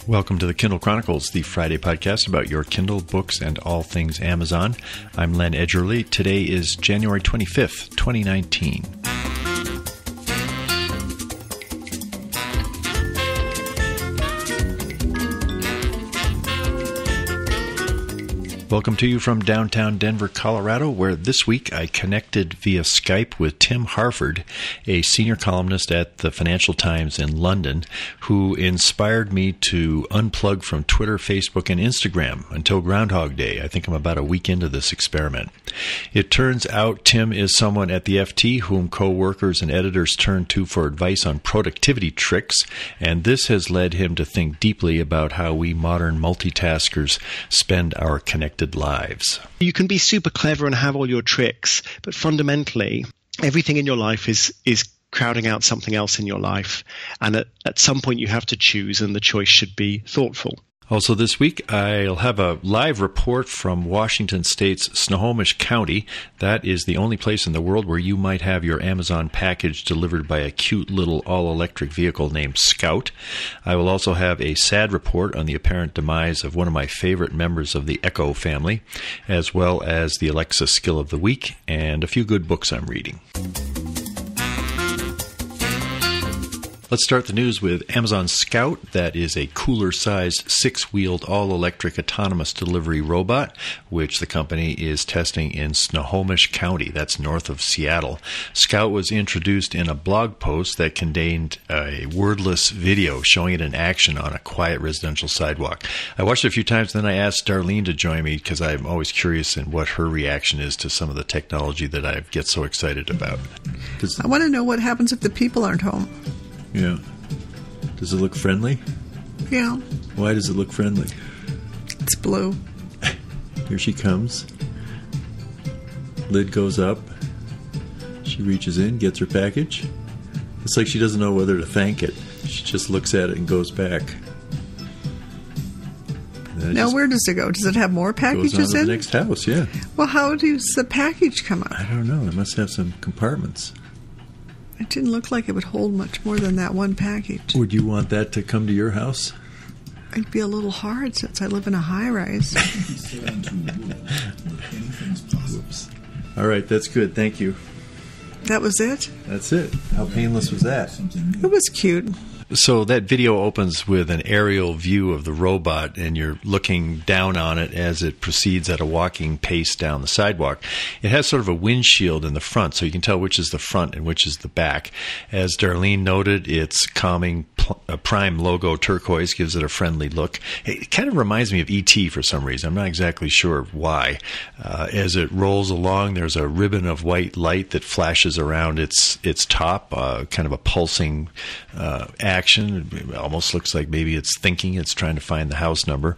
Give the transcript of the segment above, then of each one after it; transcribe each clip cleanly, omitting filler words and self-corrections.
Welcome to the Kindle Chronicles, the Friday podcast about your Kindle, books, and all things Amazon. I'm Len Edgerly. Today is January 25th, 2019. Welcome to you from downtown Denver, Colorado, where this week I connected via Skype with Tim Harford, a senior columnist at the Financial Times in London, who inspired me to unplug from Twitter, Facebook, and Instagram until Groundhog Day. I think I'm about a week into this experiment. It turns out Tim is someone at the FT whom co-workers and editors turn to for advice on productivity tricks, and this has led him to think deeply about how we modern multitaskers spend our connected lives. You can be super clever and have all your tricks, but fundamentally, everything in your life is crowding out something else in your life. And at some point, you have to choose, and the choice should be thoughtful. Also this week, I'll have a live report from Washington State's Snohomish County. That is the only place in the world where you might have your Amazon package delivered by a cute little all-electric vehicle named Scout. I will also have a sad report on the apparent demise of one of my favorite members of the Echo family, as well as the Alexa skill of the week and a few good books I'm reading. Let's start the news with Amazon Scout. That is a cooler-sized, six-wheeled, all-electric autonomous delivery robot, which the company is testing in Snohomish County. That's north of Seattle. Scout was introduced in a blog post that contained a wordless video showing it in action on a quiet residential sidewalk. I watched it a few times, and then I asked Darlene to join me because I'm always curious in what her reaction is to some of the technology that I get so excited about. I want to know what happens if the people aren't home. Yeah. Does it look friendly? Yeah. Why does it look friendly? It's blue. Here she comes. Lid goes up. She reaches in, gets her package. It's like she doesn't know whether to thank it. She just looks at it and goes back. Now, where does it go? Does it have more packages goes on in? To the next house, yeah. Well, how does the package come up? I don't know. It must have some compartments. It didn't look like it would hold much more than that one package. Would you want that to come to your house? It'd be a little hard since I live in a high-rise. Whoops. All right, that's good. Thank you. That was it? That's it. How painless was that? It was cute. So that video opens with an aerial view of the robot, and you're looking down on it as it proceeds at a walking pace down the sidewalk. It has sort of a windshield in the front, so you can tell which is the front and which is the back. As Darlene noted, its calming Prime logo turquoise gives it a friendly look. It kind of reminds me of E.T. for some reason. I'm not exactly sure why. As it rolls along, there's a ribbon of white light that flashes around its top, kind of a pulsing action. It almost looks like maybe it's thinking, it's trying to find the house number.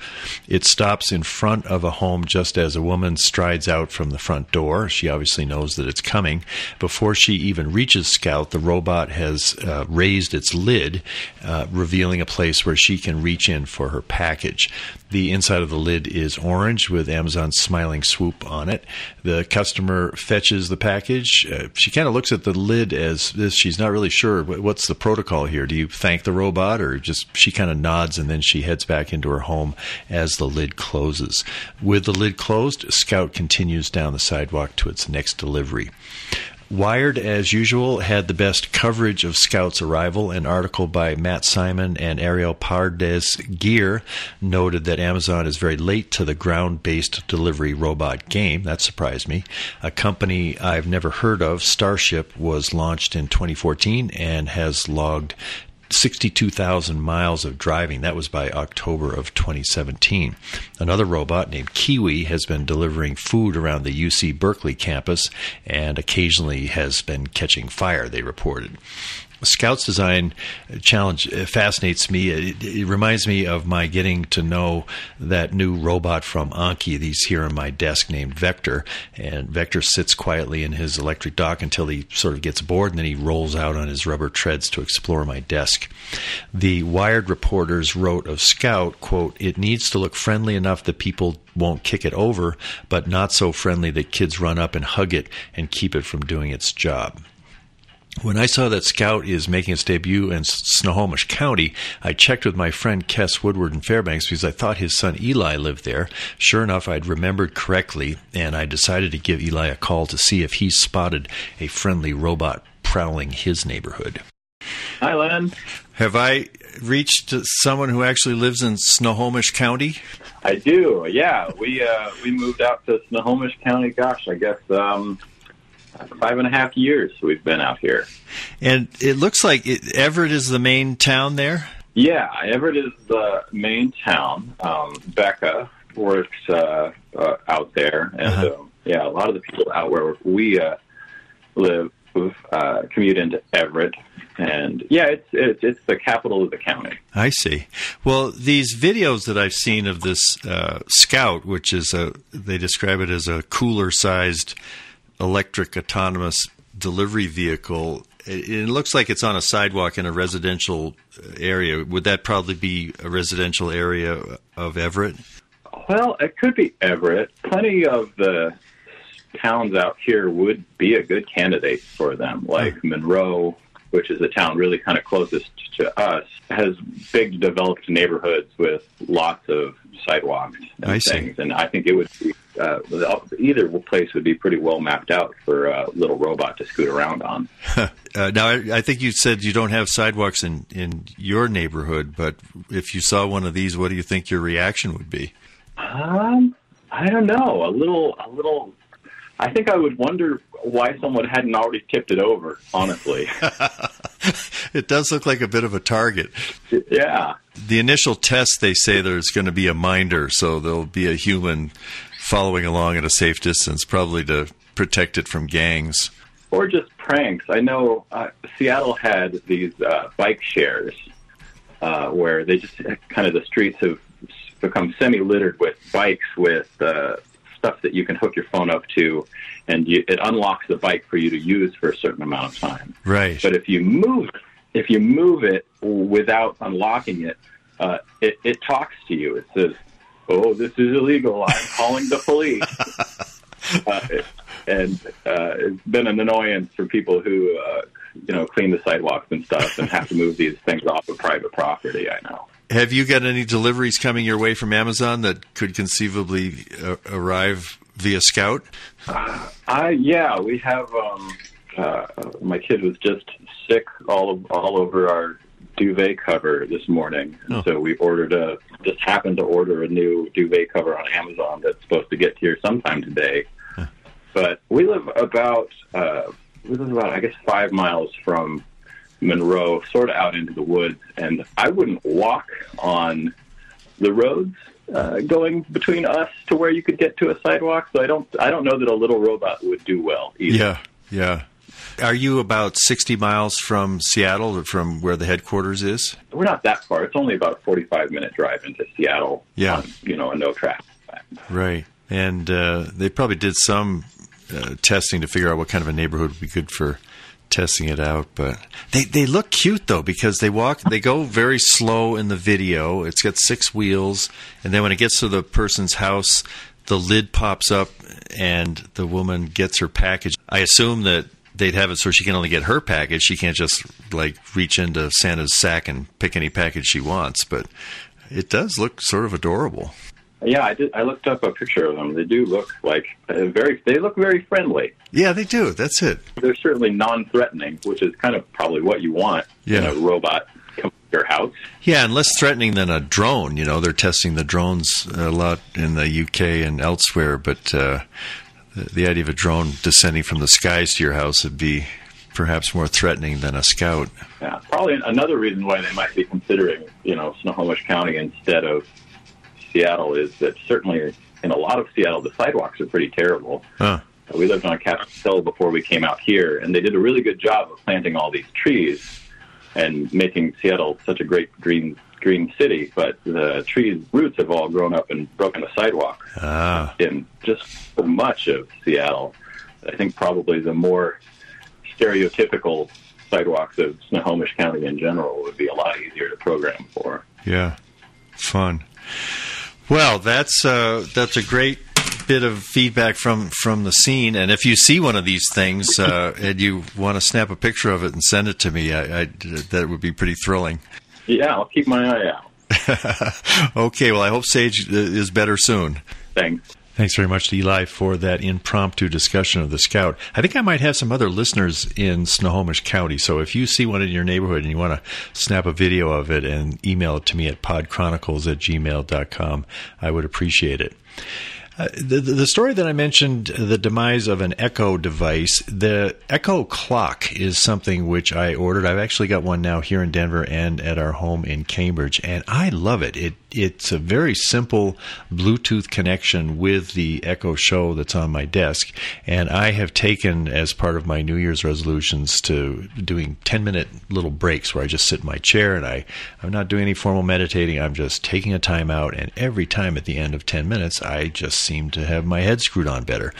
It stops in front of a home just as a woman strides out from the front door. She obviously knows that it's coming. Before she even reaches Scout, the robot has raised its lid, revealing a place where she can reach in for her package. The inside of the lid is orange with Amazon's smiling swoop on it. The customer fetches the package. She kind of looks at the lid as this. She's not really sure what's the protocol here. Do you thank the robot, or just she kind of nods and then she heads back into her home as the lid closes. With the lid closed, Scout continues down the sidewalk to its next delivery. Wired, as usual, had the best coverage of Scout's arrival. An article by Matt Simon and Ariel Pardes Gear noted that Amazon is very late to the ground-based delivery robot game. That surprised me. A company I've never heard of, Starship, was launched in 2014 and has logged 62,000 miles of driving. That was by October of 2017. Another robot named Kiwi has been delivering food around the UC Berkeley campus and occasionally has been catching fire, they reported. Scout's design challenge fascinates me. It reminds me of my getting to know that new robot from Anki. He's here on my desk named Vector, and Vector sits quietly in his electric dock until he sort of gets bored, and then he rolls out on his rubber treads to explore my desk. The Wired reporters wrote of Scout, quote, "It needs to look friendly enough that people won't kick it over, but not so friendly that kids run up and hug it and keep it from doing its job." When I saw that Scout is making its debut in Snohomish County, I checked with my friend Kess Woodward in Fairbanks because I thought his son Eli lived there. Sure enough, I'd remembered correctly, and I decided to give Eli a call to see if he spotted a friendly robot prowling his neighborhood. Hi, Len. Have I reached someone who actually lives in Snohomish County? I do, yeah. We moved out to Snohomish County, gosh, I guess 5.5 years we've been out here. And it looks like Everett is the main town there? Yeah, Everett is the main town. Becca works out there. And, a lot of the people out where we live commute into Everett. And, yeah, it's the capital of the county. I see. Well, these videos that I've seen of this Scout, which is they describe it as a cooler-sized electric autonomous delivery vehicle. It looks like it's on a sidewalk in a residential area. Would that probably be a residential area of Everett? Well, it could be Everett. Plenty of the towns out here would be a good candidate for them, like Monroe, which is a town really kind of closest to us, has big developed neighborhoods with lots of sidewalks and things. And I think it would be, either place would be pretty well mapped out for a little robot to scoot around on. Now, I think you said you don't have sidewalks in your neighborhood, but if you saw one of these, what do you think your reaction would be? I don't know. A little. I think I would wonder why someone hadn't already tipped it over, honestly. It does look like a bit of a target. Yeah. The initial test, they say there's going to be a minder, so there'll be a human following along at a safe distance, probably to protect it from gangs. Or just pranks. I know Seattle had these bike shares where they just kind of the streets have become semi-littered with bikes with stuff that you can hook your phone up to, and it unlocks the bike for you to use for a certain amount of time. Right. But if you move it without unlocking it, it talks to you. It says, "Oh, this is illegal. I'm calling the police." It's been an annoyance for people who clean the sidewalks and stuff and have to move these things off of private property. I know. Have you got any deliveries coming your way from Amazon that could conceivably arrive via Scout? Yeah, we have. My kid was just sick all over our duvet cover this morning, so we just happened to order a new duvet cover on Amazon that's supposed to get here sometime today. But we live about I guess 5 miles from Monroe, sort of out into the woods, and I wouldn't walk on the roads going between us to where you could get to a sidewalk. So I don't know that a little robot would do well either. Yeah. Are you about 60 miles from Seattle, or from where the headquarters is? We're not that far. It's only about a 45-minute drive into Seattle. Yeah. On, a no traffic. Right. And they probably did some testing to figure out what kind of a neighborhood would be good for testing it out. But they look cute, though, because they go very slow in the video. It's got 6 wheels, and then when it gets to the person's house, the lid pops up and the woman gets her package. I assume that they'd have it so she can only get her package. She can't just reach into Santa's sack and pick any package she wants. But it does look sort of adorable. Yeah, I looked up a picture of them. They do look like they look very friendly. Yeah, they do. That's it. They're certainly non-threatening, which is kind of probably what you want in a robot coming to your house. Yeah, and less threatening than a drone. They're testing the drones a lot in the UK and elsewhere, but the idea of a drone descending from the skies to your house would be perhaps more threatening than a Scout. Yeah, probably another reason why they might be considering, Snohomish County instead of Seattle is that certainly in a lot of Seattle, the sidewalks are pretty terrible. We lived on Capitol Hill before we came out here, and they did a really good job of planting all these trees and making Seattle such a great green city. But the trees' roots have all grown up and broken the sidewalk in just so much of Seattle. I think probably the more stereotypical sidewalks of Snohomish County in general would be a lot easier to program for. Yeah, fun. Well, that's a great bit of feedback from the scene. And if you see one of these things and you want to snap a picture of it and send it to me, that would be pretty thrilling. Yeah, I'll keep my eye out. Okay, well, I hope Sage is better soon. Thanks. Thanks very much to Eli for that impromptu discussion of the Scout. I think I might have some other listeners in Snohomish County, so if you see one in your neighborhood and you want to snap a video of it and email it to me at podchronicles@gmail.com, I would appreciate it. The story that I mentioned, the demise of an Echo device, the Echo clock is something which I ordered. I've actually got one now here in Denver and at our home in Cambridge, and I love it. It's a very simple Bluetooth connection with the Echo Show that's on my desk, and I have taken as part of my New Year's resolutions to doing 10-minute little breaks where I just sit in my chair and I'm not doing any formal meditating. I'm just taking a time out, and every time at the end of 10 minutes, I just seem to have my head screwed on better.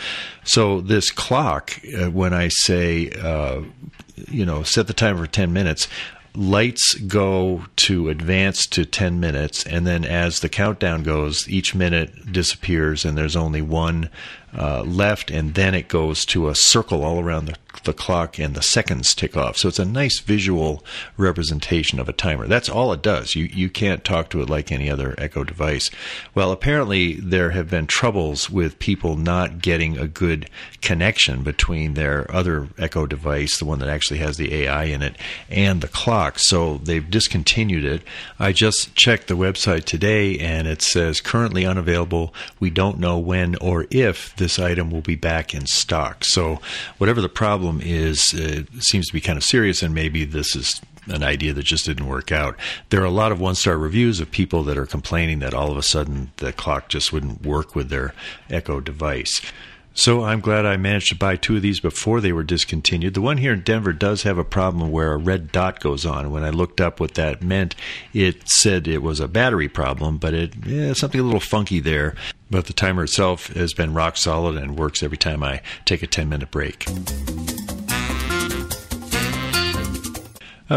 So this clock, when I say, set the timer for 10 minutes, lights go to advance to 10 minutes, and then as the countdown goes, each minute disappears and there's only one left, and then it goes to a circle all around the clock and the seconds tick off. So it's a nice visual representation of a timer. That's all it does. You can't talk to it like any other Echo device. Well, apparently there have been troubles with people not getting a good connection between their other Echo device, the one that actually has the AI in it, and the clock. So they've discontinued it. I just checked the website today and it says currently unavailable. We don't know when or if this item will be back in stock. So whatever the problem is, it seems to be kind of serious, and maybe this is an idea that just didn't work out. There are a lot of one-star reviews of people that are complaining that all of a sudden the clock just wouldn't work with their Echo device. So I'm glad I managed to buy 2 of these before they were discontinued. The one here in Denver does have a problem where a red dot goes on. When I looked up what that meant, it said it was a battery problem, but it's something a little funky there. But the timer itself has been rock solid and works every time I take a 10-minute break.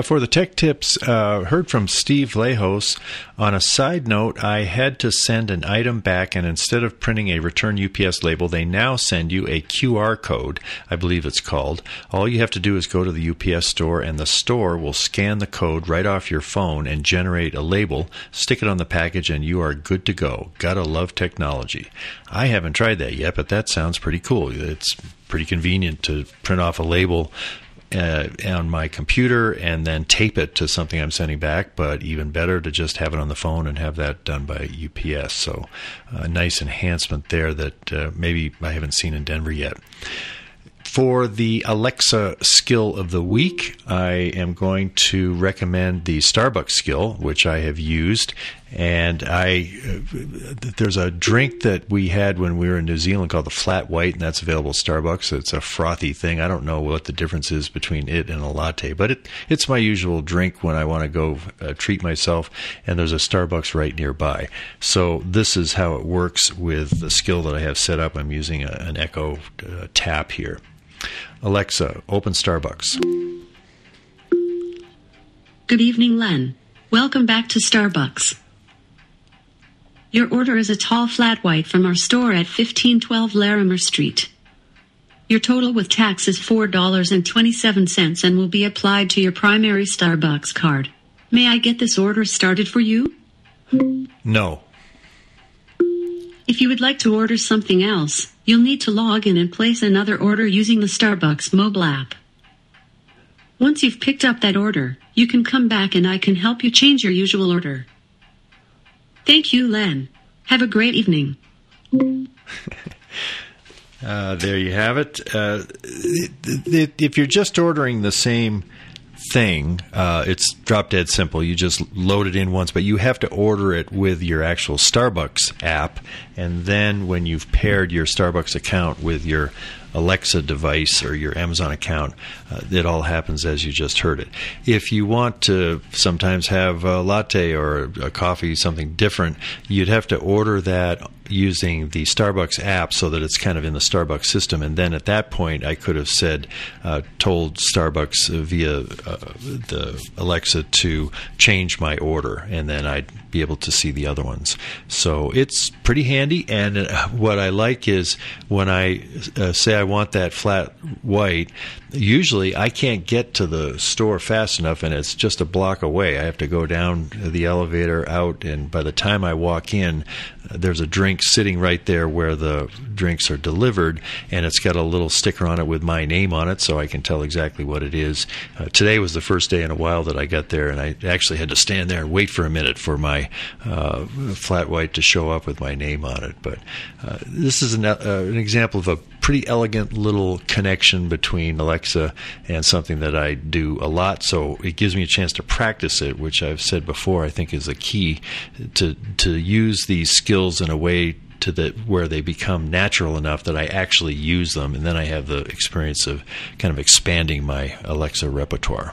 For the tech tips, heard from Steve Lejos. On a side note, I had to send an item back, and instead of printing a return UPS label, they now send you a QR code, I believe it's called. All you have to do is go to the UPS store, and the store will scan the code right off your phone and generate a label, stick it on the package, and you are good to go. Gotta love technology. I haven't tried that yet, but that sounds pretty cool. It's pretty convenient to print off a label on my computer and then tape it to something I'm sending back, but even better to just have it on the phone and have that done by UPS. So a nice enhancement there that maybe I haven't seen in Denver yet. For the Alexa skill of the week, I am going to recommend the Starbucks skill, which I have used. And there's a drink that we had when we were in New Zealand called the Flat White, and that's available at Starbucks. It's a frothy thing. I don't know what the difference is between it and a latte, but it's my usual drink when I want to go treat myself, and there's a Starbucks right nearby. So this is how it works with the skill that I have set up. I'm using an Echo tap here. Alexa, open Starbucks. Good evening, Len. Welcome back to Starbucks. Your order is a tall flat white from our store at 1512 Larimer Street. Your total with tax is $4.27 and will be applied to your primary Starbucks card. May I get this order started for you? No. If you would like to order something else, you'll need to log in and place another order using the Starbucks mobile app. Once you've picked up that order, you can come back and I can help you change your usual order. Thank you, Len. Have a great evening. There you have it. If you're just ordering the same thing, it's drop dead simple. You just load it in once, but you have to order it with your actual Starbucks app, and then when you've paired your Starbucks account with your Alexa device or your Amazon account, it all happens as you just heard it. If you want to sometimes have a latte or a coffee, something different, you'd have to order that using the Starbucks app so that it's kind of in the Starbucks system. And then at that point, I could have told Starbucks via the Alexa to change my order, and then I'd be able to see the other ones. So it's pretty handy. And what I like is when I say I want that flat white, usually I can't get to the store fast enough, and it's just a block away. I have to go down the elevator out, and by the time I walk in, there's a drink sitting right there where the drinks are delivered, and it's got a little sticker on it with my name on it, so I can tell exactly what it is. Today was the first day in a while that I got there, and I actually had to stand there and wait for a minute for my flat white to show up with my name on it. But this is an example of a pretty elegant little connection between Alexa and something that I do a lot, so it gives me a chance to practice it, which I've said before I think is a key to use these skills in a way where they become natural enough that I actually use them, and then I have the experience of kind of expanding my Alexa repertoire.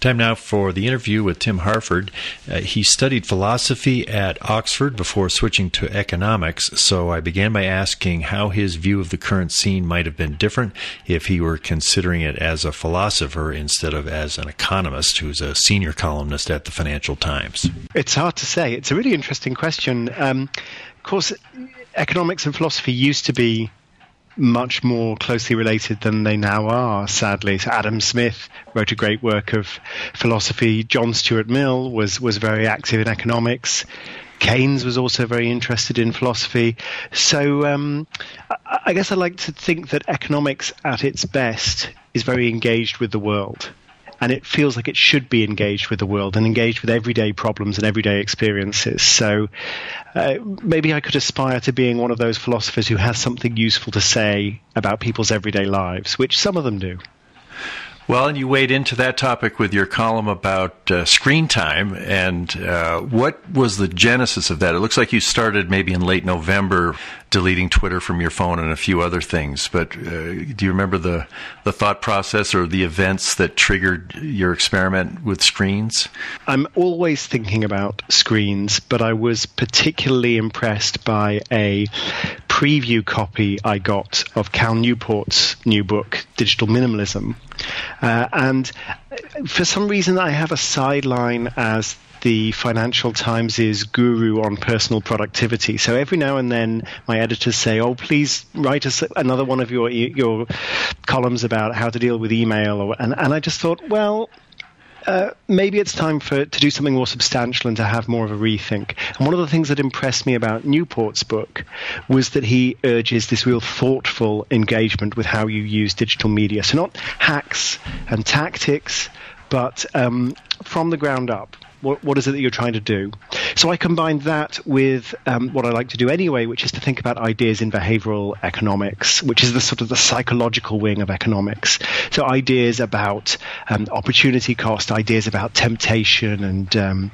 Time now for the interview with Tim Harford. He studied philosophy at Oxford before switching to economics, so I began by asking how his view of the current scene might have been different if he were considering it as a philosopher instead of as an economist who's a senior columnist at the Financial Times. It's hard to say. It's a really interesting question. Of course, economics and philosophy used to be much more closely related than they now are, sadly. So Adam Smith wrote a great work of philosophy. John Stuart Mill was very active in economics. Keynes was also very interested in philosophy. So I guess I like to think that economics at its best is very engaged with the world. And it feels like it should be engaged with the world and engaged with everyday problems and everyday experiences. So maybe I could aspire to being one of those philosophers who has something useful to say about people's everyday lives, which some of them do. Well, and you wade into that topic with your column about screen time, and what was the genesis of that? It looks like you started maybe in late November deleting Twitter from your phone and a few other things, but do you remember the thought process or the events that triggered your experiment with screens? I'm always thinking about screens, but I was particularly impressed by a preview copy I got of Cal Newport's new book, Digital Minimalism. And for some reason, I have a sideline as the Financial Times' guru on personal productivity. So every now and then, my editors say, "Oh, please write us another one of your columns about how to deal with email." And I just thought, well, maybe it's time to do something more substantial and to have more of a rethink. And one of the things that impressed me about Newport's book was that he urges this real thoughtful engagement with how you use digital media. So not hacks and tactics, but from the ground up. What is it that you're trying to do? So I combined that with what I like to do anyway, which is to think about ideas in behavioral economics, which is the sort of the psychological wing of economics. So ideas about opportunity cost, ideas about temptation and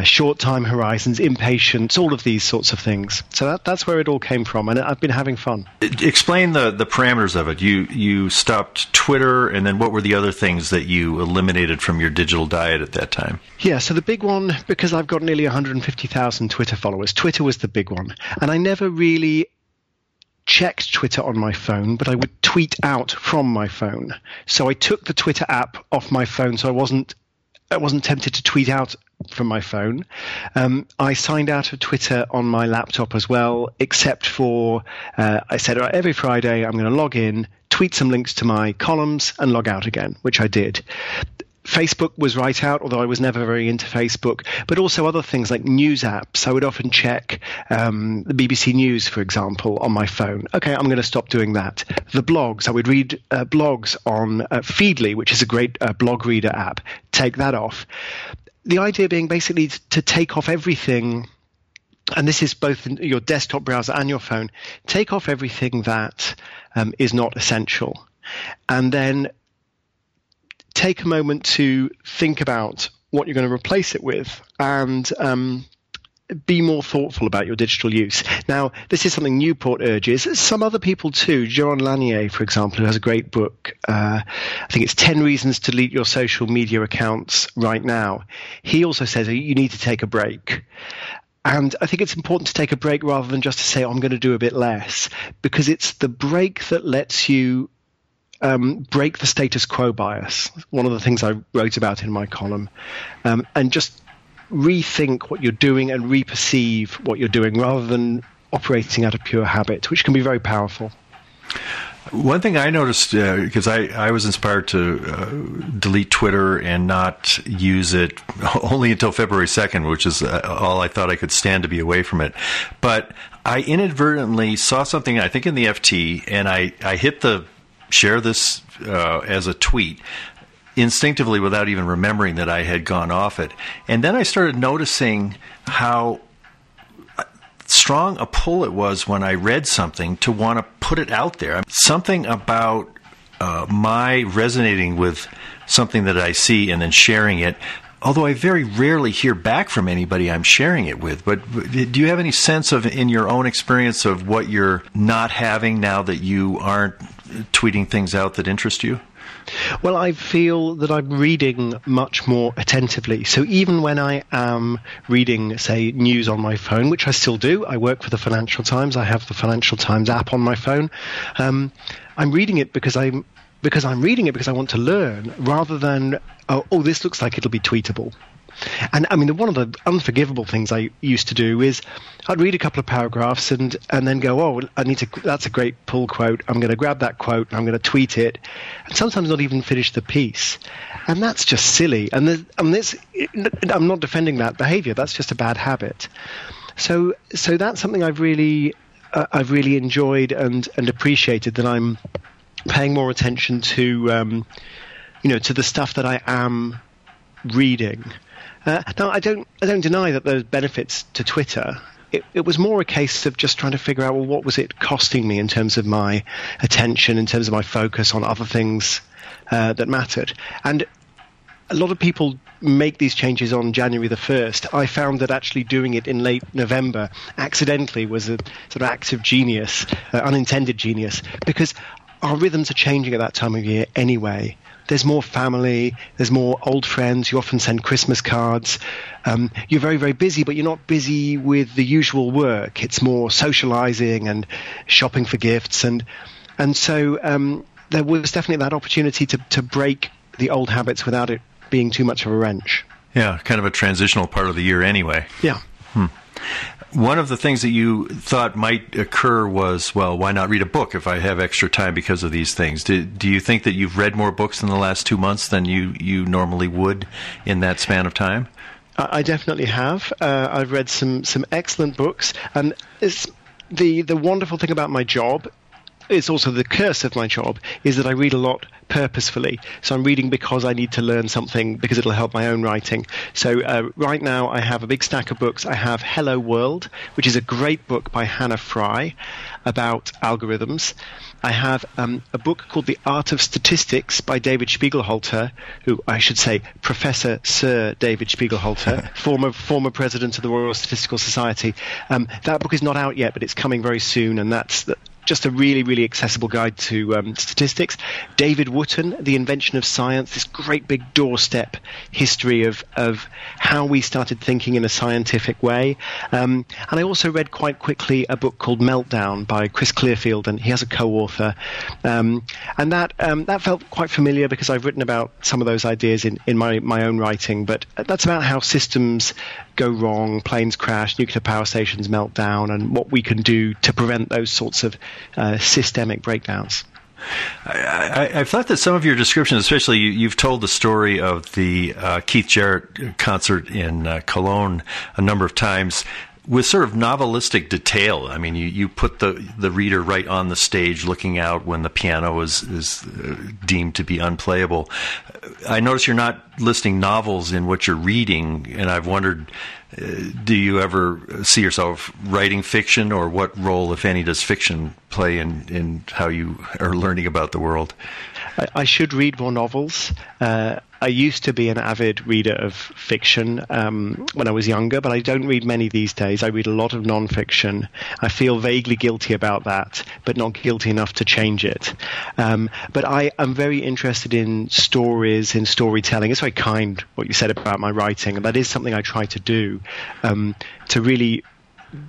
short time horizons, impatience, all of these sorts of things. So that's where it all came from, and I've been having fun. Explain the parameters of it. You stopped Twitter, and then what were the other things that you eliminated from your digital diet at that time? Yeah, so the big one, because I've got nearly 150,000 Twitter followers, Twitter was the big one. And I never really checked Twitter on my phone, but I would tweet out from my phone. So I took the Twitter app off my phone, so I wasn't tempted to tweet out from my phone. I signed out of Twitter on my laptop as well, except for I said, all right, every Friday I'm going to log in, tweet some links to my columns, and log out again, which I did. Facebook was right out, although I was never very into Facebook, but also other things like news apps. I would often check the BBC News, for example, on my phone. Okay, I'm going to stop doing that. The blogs, I would read blogs on Feedly, which is a great blog reader app. Take that off. The idea being basically to take off everything, and this is both in your desktop browser and your phone, take off everything that is not essential. And then take a moment to think about what you're going to replace it with and be more thoughtful about your digital use. Now, this is something Newport urges. Some other people too. Jaron Lanier, for example, who has a great book. I think it's 10 Reasons to Delete Your Social Media Accounts Right Now. He also says you need to take a break. And I think it's important to take a break rather than just to say, I'm going to do a bit less, because it's the break that lets you break the status quo bias. One of the things I wrote about in my column, and just rethink what you're doing and reperceive what you're doing rather than operating out of pure habit, which can be very powerful. One thing I noticed, because I was inspired to delete Twitter and not use it only until February 2nd, which is all I thought I could stand to be away from it. But I inadvertently saw something, I think in the FT, and I hit the share this as a tweet instinctively without even remembering that I had gone off it. And then I started noticing how strong a pull it was when I read something to want to put it out there. Something about my resonating with something that I see and then sharing it, although I very rarely hear back from anybody I'm sharing it with. But do you have any sense of, in your own experience, of what you're not having now that you aren't tweeting things out that interest you? Well, I feel that I'm reading much more attentively. So even when I am reading, say, news on my phone, which I still do, I work for the Financial Times, I have the Financial Times app on my phone, I'm reading it because I want to learn, rather than, oh, this looks like it'll be tweetable. And I mean, one of the unforgivable things I used to do is I'd read a couple of paragraphs and then go, oh, that's a great pull quote. I'm going to grab that quote and I'm going to tweet it, and sometimes not even finish the piece. And that's just silly. And I'm not defending that behavior. That's just a bad habit. So that's something I've really enjoyed and appreciated, that I'm paying more attention to, to the stuff that I am reading. Now, I don't deny that there's benefits to Twitter. It was more a case of just trying to figure out, well, what was it costing me in terms of my attention, in terms of my focus on other things that mattered. And a lot of people make these changes on January the 1st. I found that actually doing it in late November accidentally was a sort of act of genius, unintended genius, because our rhythms are changing at that time of year anyway. There's more family, there's more old friends, you often send Christmas cards. You're very, very busy, but you're not busy with the usual work. It's more socializing and shopping for gifts. And so there was definitely that opportunity to break the old habits without it being too much of a wrench. Yeah, kind of a transitional part of the year anyway. Yeah. One of the things that you thought might occur was, well, why not read a book if I have extra time because of these things? Do you think that you've read more books in the last 2 months than you normally would in that span of time? I definitely have. I've read some excellent books. And it's the wonderful thing about my job, it's also the curse of my job, is that I read a lot purposefully. So I'm reading because I need to learn something, because it'll help my own writing. So right now I have a big stack of books. I have Hello World, which is a great book by Hannah Fry about algorithms. I have a book called The Art of Statistics by David Spiegelhalter, who I should say Professor Sir David Spiegelhalter, former president of the Royal Statistical Society. That book is not out yet, but it's coming very soon, and that's just a really, really accessible guide to statistics. David Wootton, The Invention of Science, this great big doorstep history of how we started thinking in a scientific way. And I also read quite quickly a book called Meltdown by Chris Clearfield, and he has a co-author. And that felt quite familiar because I've written about some of those ideas in my own writing. But that's about how systems go wrong, planes crash, nuclear power stations melt down, and what we can do to prevent those sorts of systemic breakdowns. I've thought that some of your descriptions, especially you've told the story of the Keith Jarrett concert in Cologne a number of times with sort of novelistic detail. I mean, you put the reader right on the stage looking out when the piano is deemed to be unplayable. I notice you're not listing novels in what you're reading, and I've wondered, do you ever see yourself writing fiction, or what role, if any, does fiction play in how you are learning about the world? I should read more novels. I used to be an avid reader of fiction when I was younger, but I don't read many these days. I read a lot of nonfiction. I feel vaguely guilty about that, but not guilty enough to change it. But I am very interested in stories, in storytelling. It's very kind what you said about my writing, and that is something I try to do, to really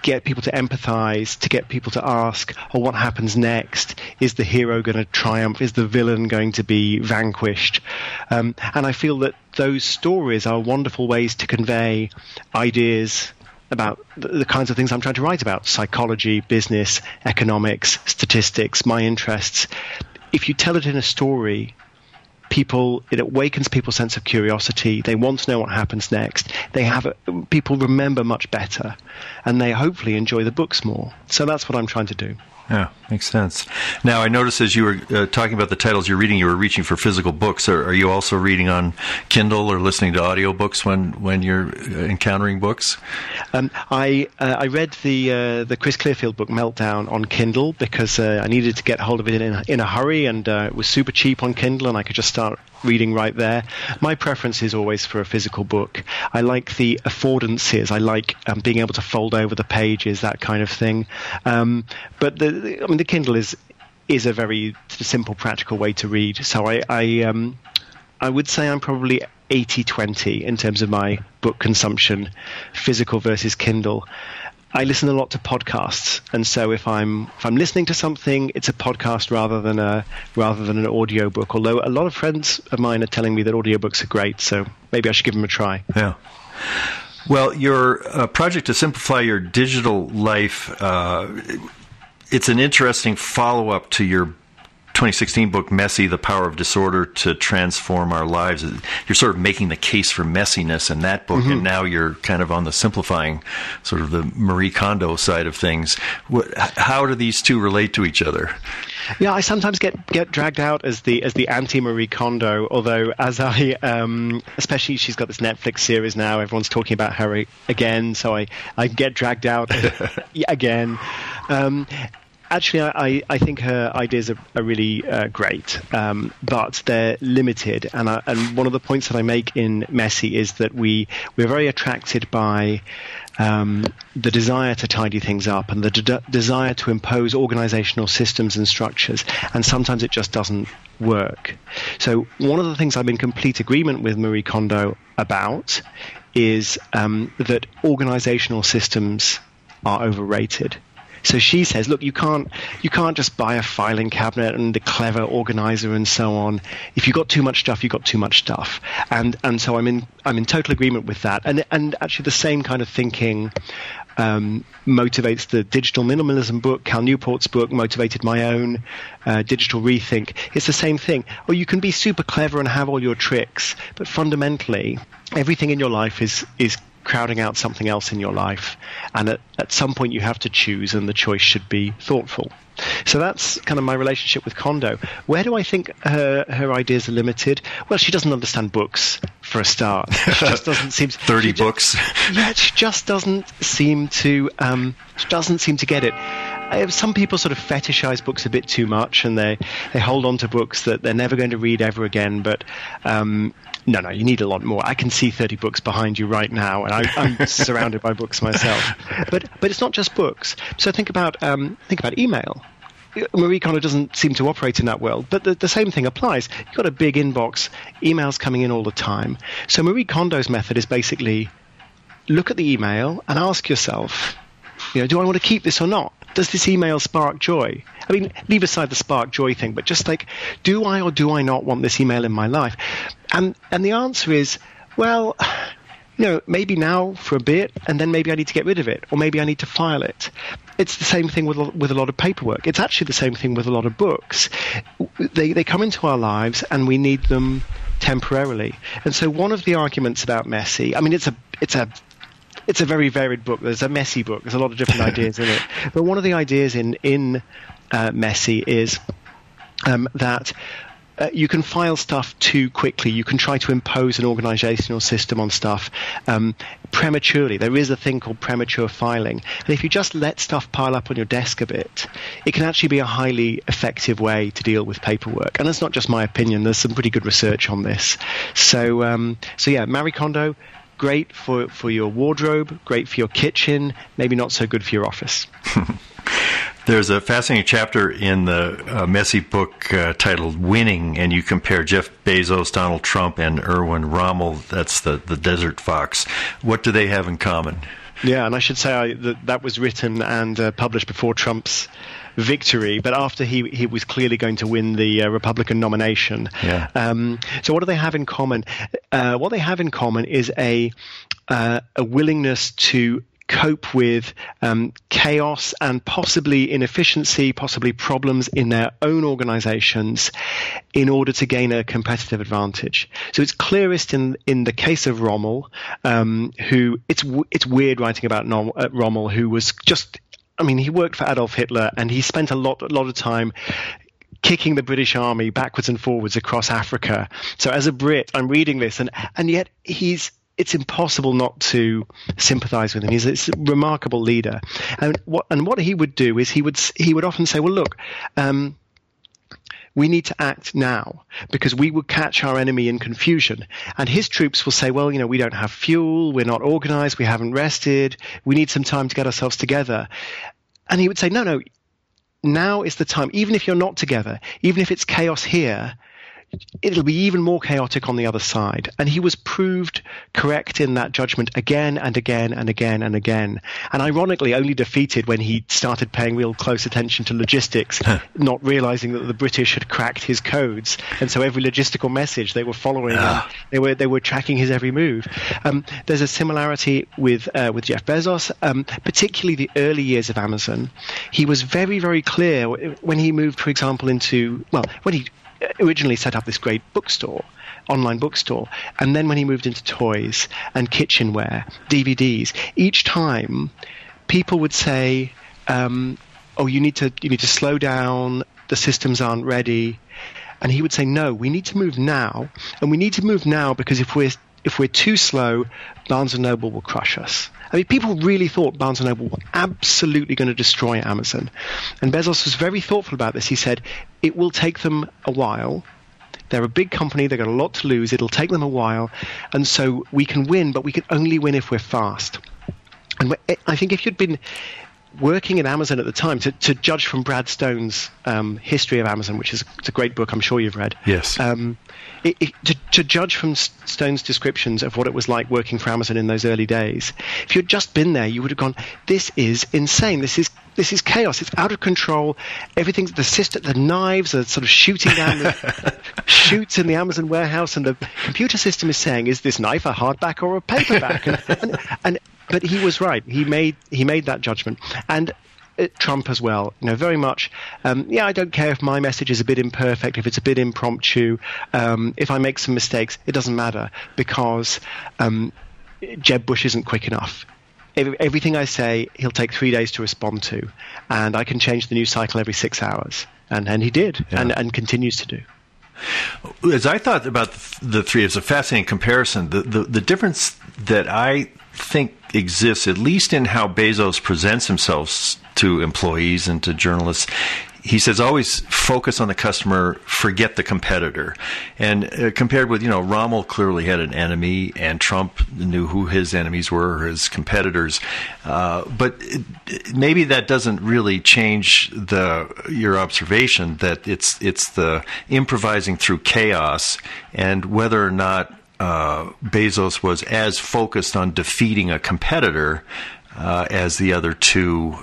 get people to empathize, to get people to ask, oh, what happens next? Is the hero going to triumph? Is the villain going to be vanquished? And I feel that those stories are wonderful ways to convey ideas about the kinds of things I'm trying to write about: psychology, business, economics, statistics, my interests. If you tell it in a story, it awakens people's sense of curiosity. They want to know what happens next. People remember much better, and they hopefully enjoy the books more. So that's what I'm trying to do. Yeah, makes sense. Now, I noticed as you were talking about the titles you're reading, you were reaching for physical books. Are you also reading on Kindle or listening to audiobooks when you're encountering books? I read the Chris Clearfield book Meltdown on Kindle because I needed to get hold of it in a hurry, and it was super cheap on Kindle, and I could just start reading right there. My preference is always for a physical book. I like the affordances. I like being able to fold over the pages, that kind of thing. But the Kindle is a very simple, practical way to read. So I would say I'm probably 80-20 in terms of my book consumption, physical versus Kindle. I listen a lot to podcasts, and so if I'm listening to something, it's a podcast rather than an audiobook. Although a lot of friends of mine are telling me that audiobooks are great, so maybe I should give them a try. Yeah. Well, your project to simplify your digital life, it's an interesting follow-up to your 2016 book, Messy, The Power of Disorder to Transform Our Lives. You're sort of making the case for messiness in that book, and now you're kind of on the simplifying, sort of the Marie Kondo side of things. How do these two relate to each other? Yeah, I sometimes get dragged out as the anti-Marie Kondo, although as I, especially she's got this Netflix series now, everyone's talking about her again, so I get dragged out again. Actually, I think her ideas are really great, but they're limited. And one of the points that I make in Messy is that we're very attracted by the desire to tidy things up and the desire to impose organizational systems and structures, and sometimes it just doesn't work. So one of the things I'm in complete agreement with Marie Kondo about is that organizational systems are overrated. So she says, look, you can't just buy a filing cabinet and a clever organizer and so on. If you've got too much stuff, you've got too much stuff. And so I'm in total agreement with that. And actually the same kind of thinking motivates the digital minimalism book. Cal Newport's book motivated my own digital rethink. It's the same thing. Oh, you can be super clever and have all your tricks, but fundamentally everything in your life is crowding out something else in your life, and at some point you have to choose, and the choice should be thoughtful. So that's kind of my relationship with Kondo. Where do I think her ideas are limited? Well, she doesn't understand books, for a start. She just doesn't seem 30 books. Yeah, she just doesn't seem to get it. Some people sort of fetishize books a bit too much, and they hold on to books that they're never going to read ever again. But no, you need a lot more. I can see 30 books behind you right now, and I'm surrounded by books myself. But it's not just books. So think about email. Marie Kondo doesn't seem to operate in that world, but the same thing applies. You've got a big inbox, emails coming in all the time. So Marie Kondo's method is basically look at the email and ask yourself, do I want to keep this or not? Does this email spark joy? I mean, leave aside the spark joy thing, but just like, do I or do I not want this email in my life? And the answer is, well, maybe now for a bit, and then maybe I need to get rid of it, or maybe I need to file it. It's the same thing with a lot of paperwork. It's actually the same thing with a lot of books. They come into our lives, and we need them temporarily. And so one of the arguments about Messy, I mean, it's a very varied book. There's a messy book. There's a lot of different ideas in it. But one of the ideas in Messy is that you can file stuff too quickly. You can try to impose an organizational system on stuff prematurely. There is a thing called premature filing. And if you just let stuff pile up on your desk a bit, it can actually be a highly effective way to deal with paperwork. And that's not just my opinion. There's some pretty good research on this. So yeah, Marie Kondo, great for your wardrobe, great for your kitchen, maybe not so good for your office. There's a fascinating chapter in the Messy book titled Winning, and you compare Jeff Bezos, Donald Trump, and Erwin Rommel. That's the desert fox. What do they have in common? Yeah, and I should say that was written and published before Trump's victory, but after he was clearly going to win the Republican nomination. Yeah. So what do they have in common? What they have in common is a willingness to cope with chaos and possibly inefficiency, possibly problems in their own organizations in order to gain a competitive advantage. So it's clearest in the case of Rommel, who it's weird writing about Rommel, who was just, I mean, he worked for Adolf Hitler and he spent a lot of time kicking the British army backwards and forwards across Africa. So as a Brit, I'm reading this and yet it's impossible not to sympathize with him. He's a remarkable leader. And what he would do is he would often say, well, look, we need to act now because we would catch our enemy in confusion. And his troops will say, well, we don't have fuel, we're not organized, we haven't rested, we need some time to get ourselves together. And he would say, no, now is the time. Even if you're not together, even if it's chaos here, it'll be even more chaotic on the other side. And he was proved correct in that judgment again and again and again and again. And ironically, only defeated when he started paying real close attention to logistics, not realizing that the British had cracked his codes. And so every logistical message they were following, they were tracking his every move. There's a similarity with Jeff Bezos, particularly the early years of Amazon. He was very, very clear when he moved, for example, when he originally set up this great online bookstore, and then when he moved into toys and kitchenware, DVDs, each time people would say, you need to slow down, the systems aren't ready. And he would say, no, we need to move now, and we need to move now because if we're too slow, Barnes & Noble will crush us. I mean, people really thought Barnes & Noble were absolutely going to destroy Amazon. And Bezos was very thoughtful about this. He said, it will take them a while. They're a big company. They've got a lot to lose. It'll take them a while. And so we can win, but we can only win if we're fast. And I think if you'd been working at Amazon at the time, to judge from Brad Stone's History of Amazon, which is it's a great book I'm sure you've read. Yes. To judge from Stone's descriptions of what it was like working for Amazon in those early days, if you'd just been there, you would have gone, this is insane. This is chaos. It's out of control. Everything's the knives are sort of shooting down the chutes in the Amazon warehouse, and the computer system is saying, is this knife a hardback or a paperback? But he was right. He made that judgment. And Trump as well, very much. I don't care if my message is a bit imperfect, if it's a bit impromptu, if I make some mistakes, it doesn't matter because Jeb Bush isn't quick enough. Everything I say, he'll take 3 days to respond to, and I can change the news cycle every 6 hours, and he did, and continues to do. As I thought about the three, it's a fascinating comparison. The difference that I think exists, at least in how Bezos presents himself to employees and to journalists, he says always focus on the customer, forget the competitor. And compared with, Rommel clearly had an enemy, and Trump knew who his enemies were, his competitors. But maybe that doesn't really change your observation that it's the improvising through chaos, and whether or not Bezos was as focused on defeating a competitor as the other two,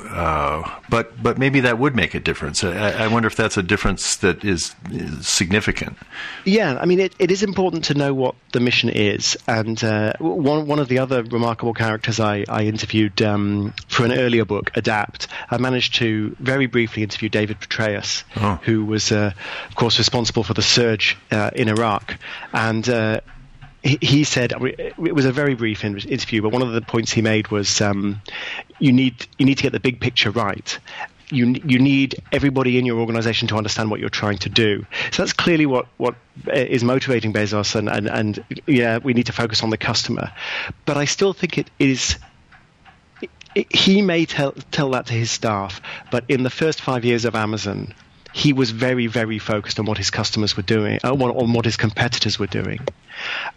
but maybe that would make a difference. I wonder if that's a difference that is significant. Yeah, I mean, it is important to know what the mission is. And one of the other remarkable characters I interviewed for an earlier book, Adapt, I managed to very briefly interview David Petraeus, who was, of course, responsible for the surge in Iraq. And he said, it was a very brief interview, but one of the points he made was you need to get the big picture right. You need everybody in your organization to understand what you're trying to do. So that's clearly what is motivating Bezos, and we need to focus on the customer. But I still think it is. He may tell that to his staff, but in the first 5 years of Amazon, he was very, very focused on what his customers were doing, on what his competitors were doing,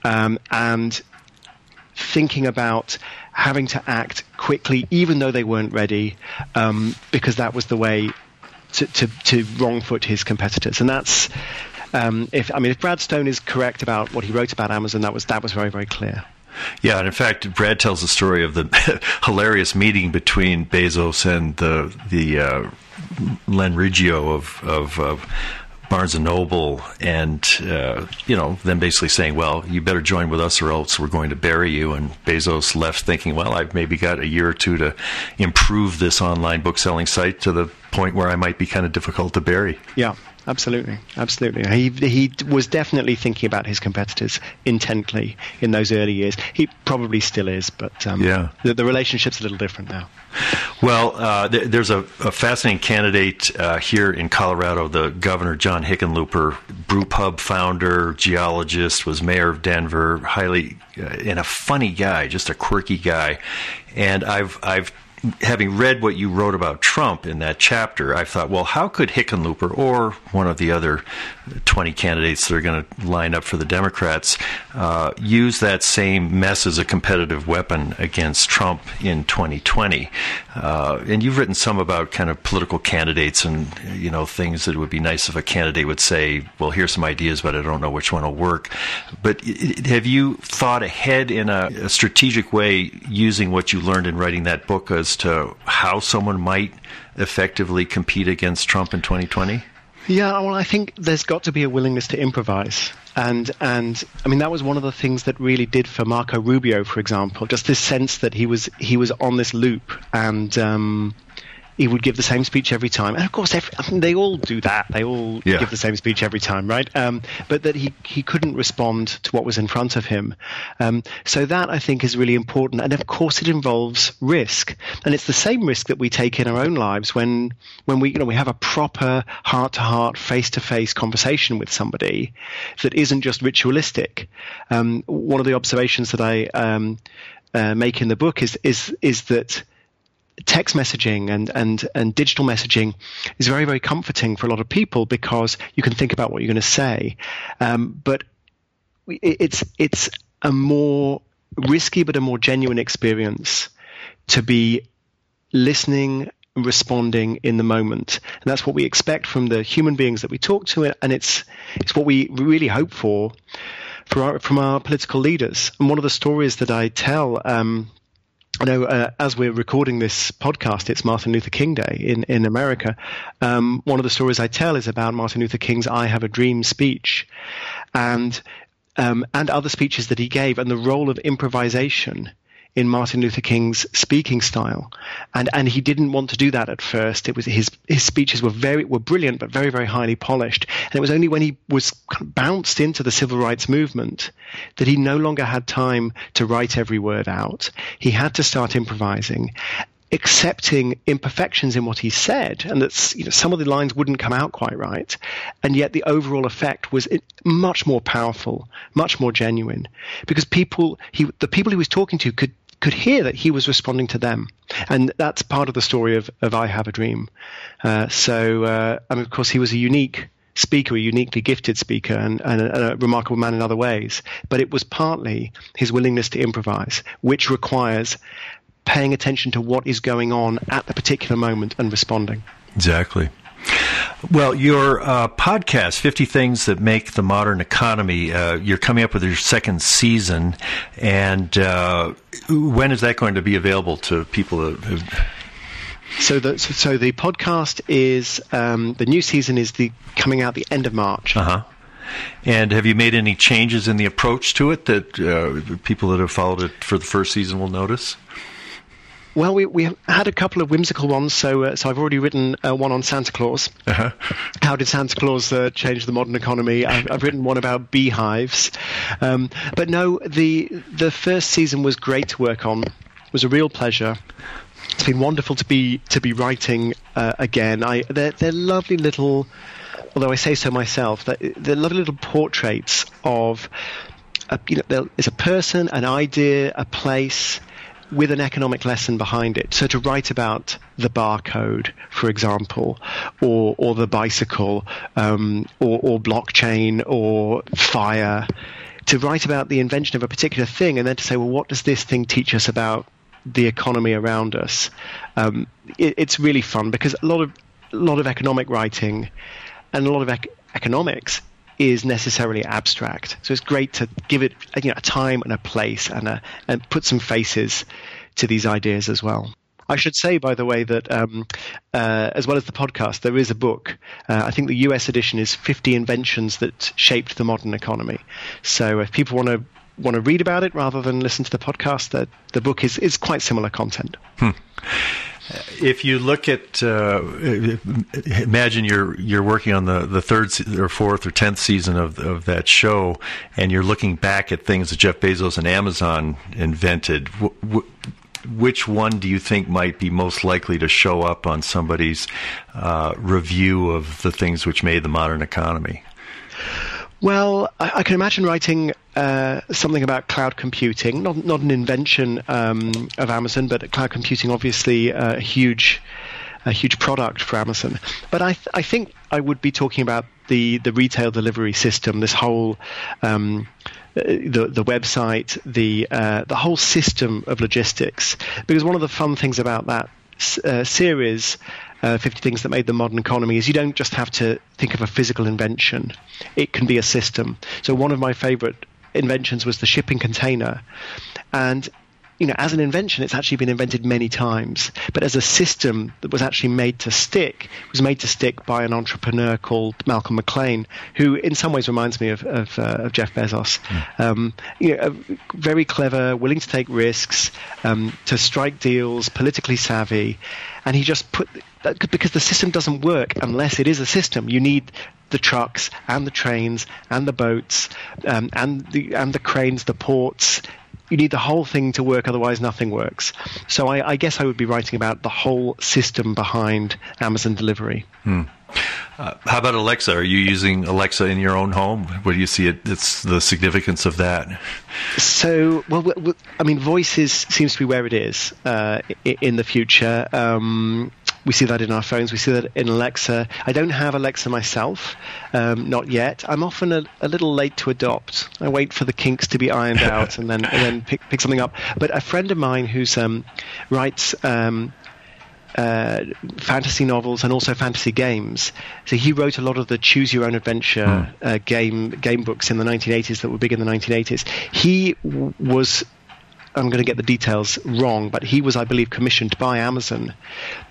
and thinking about having to act quickly, even though they weren't ready, because that was the way to wrong-foot his competitors. And that's if Brad Stone is correct about what he wrote about Amazon, that was very, very clear. Yeah, and in fact, Brad tells the story of the hilarious meeting between Bezos and the Len Riggio of Barnes and Noble, and them basically saying, "Well, you better join with us, or else we're going to bury you." And Bezos left thinking, "Well, I've maybe got a year or two to improve this online book selling site to the point where I might be kind of difficult to bury." Yeah. Absolutely. He was definitely thinking about his competitors intently in those early years. He probably still is, but the relationship's a little different now. Well, there's a fascinating candidate here in Colorado, the governor, John Hickenlooper, brewpub founder, geologist, was mayor of Denver, and a funny guy, just a quirky guy. And I've having read what you wrote about Trump in that chapter, I thought, well, how could Hickenlooper or one of the other 20 candidates that are going to line up for the Democrats use that same mess as a competitive weapon against Trump in 2020? And you've written some about kind of political candidates and, things that would be nice if a candidate would say, well, here's some ideas, but I don't know which one will work. But have you thought ahead in a strategic way using what you learned in writing that book as to how someone might effectively compete against Trump in 2020? Yeah, well, I think there's got to be a willingness to improvise. And I mean, that was one of the things that really did for Marco Rubio, for example, just this sense that he was on this loop, and he would give the same speech every time. And of course, they all do that. They all give the same speech every time, right? But that he couldn't respond to what was in front of him. So that, I think, is really important. And of course, it involves risk. And it's the same risk that we take in our own lives when we have a proper heart-to-heart, face-to-face conversation with somebody that isn't just ritualistic. One of the observations that I make in the book is that text messaging and digital messaging is very, very comforting for a lot of people because you can think about what you're going to say. But it's a more risky but a more genuine experience to be listening, responding in the moment. And that's what we expect from the human beings that we talk to, and it's what we really hope from our political leaders. And one of the stories that I tell, I know as we're recording this podcast, it's Martin Luther King Day in America. One of the stories I tell is about Martin Luther King's "I Have a Dream" speech, and other speeches that he gave, and the role of improvisation in Martin Luther King's speaking style. And he didn't want to do that at first. It was his speeches were brilliant, but very, very highly polished. And it was only when he was kind of bounced into the civil rights movement that he no longer had time to write every word out. He had to start improvising, accepting imperfections in what he said, and that some of the lines wouldn't come out quite right, and yet the overall effect was much more powerful, much more genuine, because the people he was talking to could hear that he was responding to them, and that's part of the story of "I Have a Dream." Of course, he was a unique speaker, a uniquely gifted speaker, and a remarkable man in other ways. But it was partly his willingness to improvise, which requires paying attention to what is going on at the particular moment and responding. Exactly. Well, your podcast, 50 Things That Make the Modern Economy, you're coming up with your second season, and when is that going to be available to people? So the podcast is, the new season is coming out the end of March. Uh-huh. And have you made any changes in the approach to it that people that have followed it for the first season will notice? Well, we had a couple of whimsical ones, so I've already written one on Santa Claus. Uh-huh. How did Santa Claus change the modern economy? I've written one about beehives. But no, the first season was great to work on. It was a real pleasure. It's been wonderful to be writing again. They're lovely little, although I say so myself, they're lovely little portraits of, there's a person, an idea, a place, with an economic lesson behind it. So to write about the barcode, for example, or the bicycle, or blockchain, or fire, to write about the invention of a particular thing, and then to say, well, what does this thing teach us about the economy around us? It's really fun, because a lot of economic writing and a lot of economics is necessarily abstract. So it's great to give it a time and a place and put some faces to these ideas as well. I should say, by the way, that as well as the podcast, there is a book. I think the US edition is 50 Inventions That Shaped the Modern Economy. So if people want to read about it rather than listen to the podcast, the book is quite similar content. If you look at, imagine you're working on the third or fourth or 10th season of that show, and you're looking back at things that Jeff Bezos and Amazon invented. Which one do you think might be most likely to show up on somebody's review of the things which made the modern economy? Well, I can imagine writing something about cloud computing, not an invention of Amazon, but cloud computing, obviously a huge product for Amazon. But I think I would be talking about the retail delivery system, this whole the website, the whole system of logistics. Because one of the fun things about that series, 50 Things That Made the Modern Economy, is you don't just have to think of a physical invention. It can be a system. So one of my favorite inventions was the shipping container. And as an invention, it's actually been invented many times. But as a system that was actually made to stick, it was made to stick by an entrepreneur called Malcolm McLean, who in some ways reminds me of Jeff Bezos. Very clever, willing to take risks, to strike deals, politically savvy. And he just put that, because the system doesn't work unless it is a system. You need the trucks and the trains and the boats and the cranes, the ports. You need the whole thing to work, otherwise nothing works. So I guess I would be writing about the whole system behind Amazon delivery. How about Alexa? Are you using Alexa in your own home? What do you see it's the significance of that? So, voices seems to be where it is in the future. We see that in our phones. We see that in Alexa. I don't have Alexa myself, not yet. I'm often a little late to adopt. I wait for the kinks to be ironed out and then pick something up. But a friend of mine who's writes fantasy novels and also fantasy games. So he wrote a lot of the Choose Your Own Adventure game books in the 1980s that were big in the 1980s. He was, I'm going to get the details wrong, but he was, I believe, commissioned by Amazon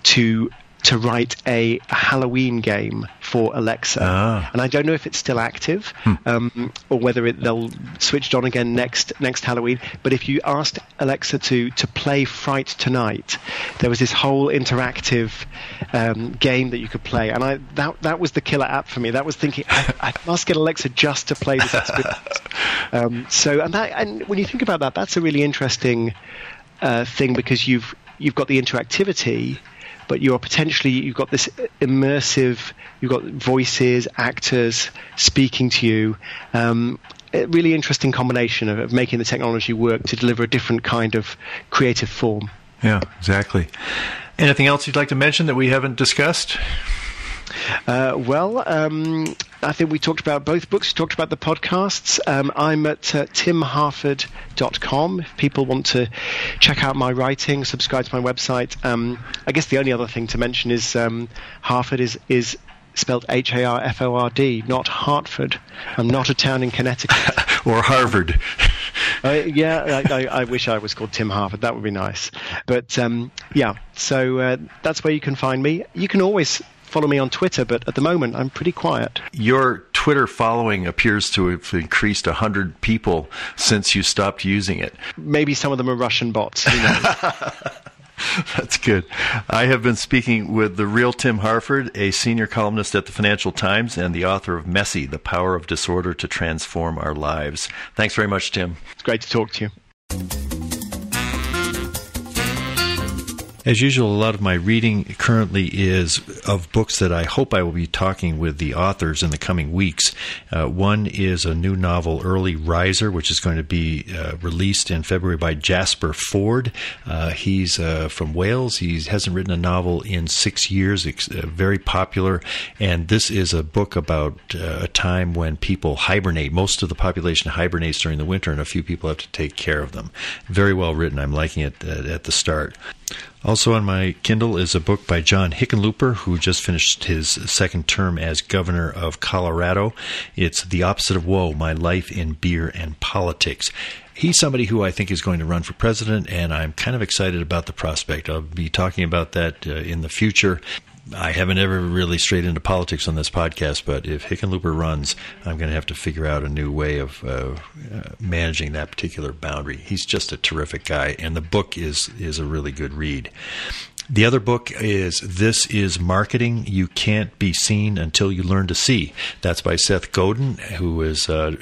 to write a Halloween game for Alexa. And I don't know if it's still active or whether they'll switch it on again next Halloween. But if you asked Alexa to play Fright Tonight, there was this whole interactive game that you could play. And that was the killer app for me. That was thinking, I must get Alexa just to play this experience. And when you think about that, that's a really interesting thing, because you've got the interactivity, but you've got this immersive, you've got voices, actors speaking to you. A really interesting combination of making the technology work to deliver a different kind of creative form. Yeah, exactly. Anything else you'd like to mention that we haven't discussed? I think we talked about both books. We talked about the podcasts. I'm at timharford.com. If people want to check out my writing, subscribe to my website. I guess the only other thing to mention is Harford is spelled Harford, not Hartford. I'm not a town in Connecticut. Or Harvard. I wish I was called Tim Harford. That would be nice. But so that's where you can find me. You can always follow me on Twitter, but at the moment I'm pretty quiet. Your Twitter following appears to have increased 100 people since you stopped using it. Maybe some of them are Russian bots. Who knows? That's good. I have been speaking with the real Tim Harford, a senior columnist at the Financial Times and the author of Messy, The Power of Disorder to Transform Our Lives. Thanks very much, Tim. It's great to talk to you. As usual, a lot of my reading currently is of books that I hope I will be talking with the authors in the coming weeks. One is a new novel, Early Riser, which is going to be released in February by Jasper Fforde. He's from Wales. He hasn't written a novel in 6 years. It's very popular. And this is a book about a time when people hibernate. Most of the population hibernates during the winter, and a few people have to take care of them. Very well written. I'm liking it at the start. Also on my Kindle is a book by John Hickenlooper, who just finished his second term as governor of Colorado. It's The Opposite of Woe, My Life in Beer and Politics. He's somebody who I think is going to run for president, and I'm kind of excited about the prospect. I'll be talking about that in the future. I haven't ever really strayed into politics on this podcast, but if Hickenlooper runs, I'm going to have to figure out a new way of managing that particular boundary. He's just a terrific guy, and the book is a really good read. The other book is This is Marketing. You Can't Be Seen Until You Learn to See. That's by Seth Godin, who is a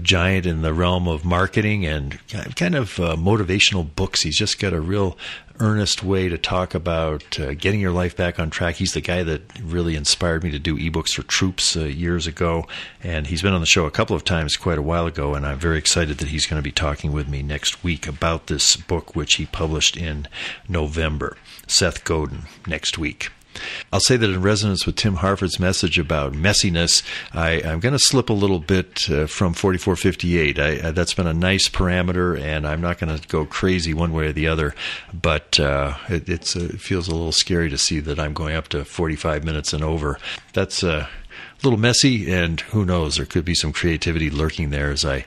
giant in the realm of marketing and kind of motivational books. He's just got a real earnest way to talk about getting your life back on track. He's the guy that really inspired me to do ebooks for troops years ago, and he's been on the show a couple of times quite a while ago, and I'm very excited that he's going to be talking with me next week about this book, which he published in November. Seth Godin, next week. I'll say that in resonance with Tim Harford's message about messiness, I'm going to slip a little bit from 4458. That's been a nice parameter, and I'm not going to go crazy one way or the other, but it feels a little scary to see that I'm going up to 45 minutes and over. That's a little messy, and who knows, there could be some creativity lurking there as I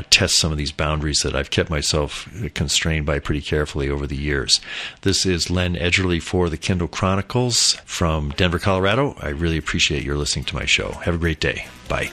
test some of these boundaries that I've kept myself constrained by pretty carefully over the years. This is Len Edgerly for the Kindle Chronicles from Denver, Colorado. I really appreciate your listening to my show. Have a great day. Bye.